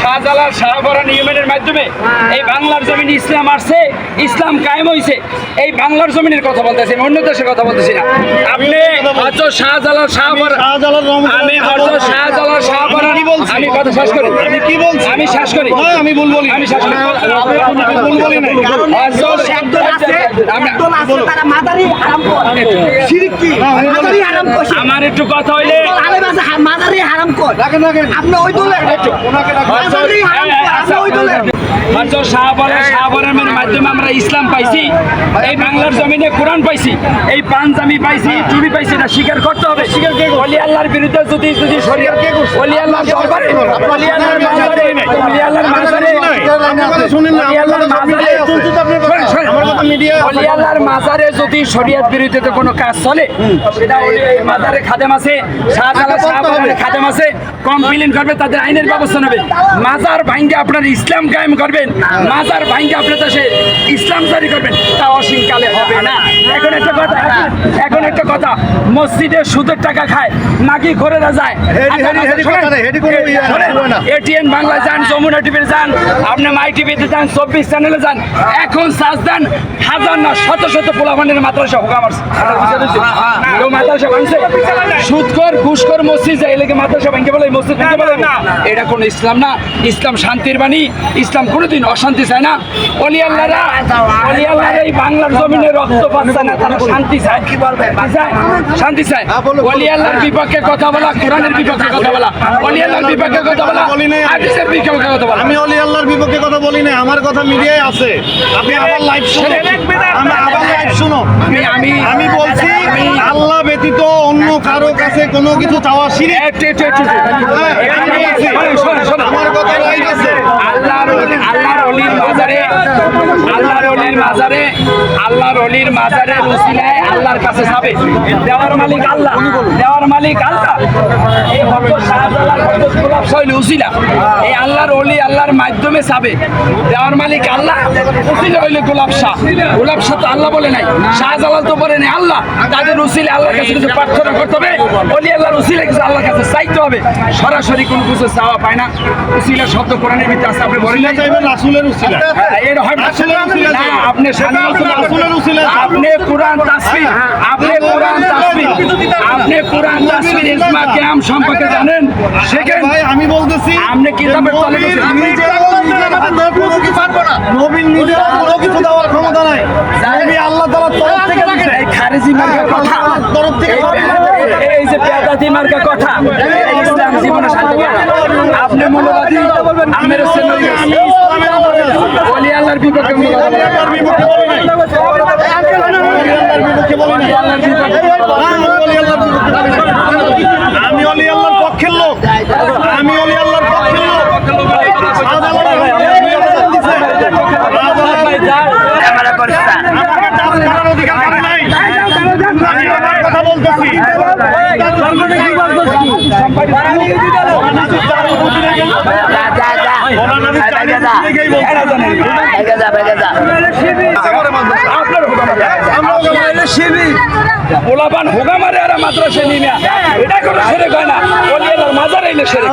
শাহজালাল শাহপরান ইয়েমেনের মাধ্যমে এই বাংলার জমিনে ইসলাম আসছে, ইসলাম কায়েম হয়েছে। এই বাংলার জমিনের কথা বলতেছি, অন্য দেশের কথা বলতেছি না। আপনি হযরত শাহজালাল শাহপরান, আমি হযরত শাহজালাল শাহপরান, আমি কথা শেষ করি, আমি কি বলছি, আমি শেষ করি, আমি ভুল বলি, আমি শেষ করি, আপনি ভুল বলি না, কারণ হযরত একদল আছে, একদল আছে তারা মাদারি হারাম করে, শিরক কি মাদারি হারাম করে। আমার একটু কথা হইলে আলেম আছে মাদারি হারাম করে, রাখেন রাখেন, আপনি ওই দলে ওনাকে মাদারি হারাম করে, আপনি ওই দলে হযরত শাহপরানের মাধ্যমে আমরা ইসলাম পাইছি, এই বাংলার জমিনে কোরআন পাইছি, এই পাঞ্জাবি পাইছি, টুপি পাইছি, এটা স্বীকার করতে হবে। ওলি আল্লাহর বিরুদ্ধে যদি শরীয়ত ওলি আল্লাহর দরবারে ওলি আল্লাহর মাজারে ওলি আল্লাহর মাজারে ওলি আল্লাহর মাজারে যদি শরীয়ত বিরুদ্ধে কোনো কাজ চলে, সেটা ওলি মাজারে খাদেম আছে, শাহজালাল শাহপরানের খাদেম আছে, কমপ্লেইন করবে, তাদের আইনের ব্যবস্থা নেবে। মাজার ভাঙ্গে আপনার ইসলাম কায়েম করবেন, মাজার ভাঙ্গে আপনার দেশে ইসলাম জারি করবেন, তা অসীমকালে হবে না। এখন একটা কথা, মসজিদে সুদের টাকা খায়, নাকি ঘরেরা যায়, এটিএন বাংলা যান, যমুনা টিভিতে যান, আপনি মাই টিভিতে যান, 24 চ্যানেলে যান, এখন সার্চ দেন, হাজার না শত শত পোলাপানের মাদ্রাসা হুকাম আসছে, মাদ্রাসা ভাঙছে, সুদখোর ঘুষখোর মসজিদ যায়, এলাকে মাদ্রাসা ভাঙতে বলে, মসজিদ ভাঙতে বলে, এটা কোনো ইসলাম না। ইসলাম শান্তির বাণী, ইসলাম কোনোদিন অশান্তি চায় না। ওলি আল্লাহরা এই বাংলার জমিনে রক্ত পাচ্ছে না, তারা শান্তি চায়, শান্তি চায়। ওলি আল্লাহর বিপক্ষে কথা বলা, কোরআনের বিপক্ষে কথা বলা, ওলি আল্লাহর বিপক্ষে কথা বলা, হাদিসের বিপক্ষে কথা বলা। আমি ওলি আল্লাহর বিপক্ষে কথা বলি না, আমার কথা মিডিয়ায় আছে, আপনি আবার লাইভ শুনুন, আবার লাইভ শুনুন। আমি বলছি আল্লাহ ব্যতীত অন্য কারো কাছে কোনো কিছু চাওয়া শিরক। আমার কথা লাইভ আছে। আল্লাহর ওলির মাজারে উসিলায় আল্লাহর কাছে যাবে, দেওয়ার মালিক আল্লাহ, দেওয়ার মালিক আল্লাহ। এই হযরত শাহজালাল হযরত গোলাপ শৈল উসিলা, এই আল্লাহর ওলি আল্লাহর মাধ্যমে যাবে, দেওয়ার মালিক আল্লাহ, উসিলা হইলে গোলাপ শাহ। গোলাপ শাহ তো আল্লাহ বলে নাই, শাহজালাল তো বলে নাই আল্লাহ। তাদের উসিলা আল্লাহর কাছে কিছু প্রার্থনা করতে হবে, ওলি আল্লাহর উসিলা কিছু আল্লাহর কাছে চাইতে হবে। সরাসরি কোনো কিছু চাওয়া পায় না। উসিলা শব্দ কোরআনের ভিতরে আছে, আপনি বলেন না চাইবেন রাসূলের উসিলা, এর হয় রাসূলের উসিলা না, আপনি রাসূলের উসিলা, আপনি কোরআন তাসবিহ, আপনি কোরআন তাসবিহ, আপনি কোরআন তাসবিহ ইজমা কিয়াম সম্পর্কে জানেন? সেখানে ভাই আমি বলতেছি, আপনি কিতাবের তলে বসে আমি যে কোনো কিছু পারবো না, নবী নিজে কোনো কিছু দেওয়ার ক্ষমতা নাই, নবী আল্লাহ তাআলার তরফ থেকে দিয়েছে। এই খারিজি মার্কা কথা, তরফ থেকে এই যে বেদাতি মার্কা কথা, ইসলাম জীবনে শান্তি পাবে না। আপনি মূলবাদী, আমের হোসেন আমি ইসলামের ওলি আল্লাহর বিপক্ষে আমি ওলি আল্লাহর পক্ষের লোক, আমি ওলি আল্লাহর পক্ষের লোক। কথা বলতেছি পোলাপান হোগা মারে আর মাদ্রাসা নিয়ে এটা কোনো সেরে কয় না, ওলি আল্লাহর মাজারে এলে সেরে।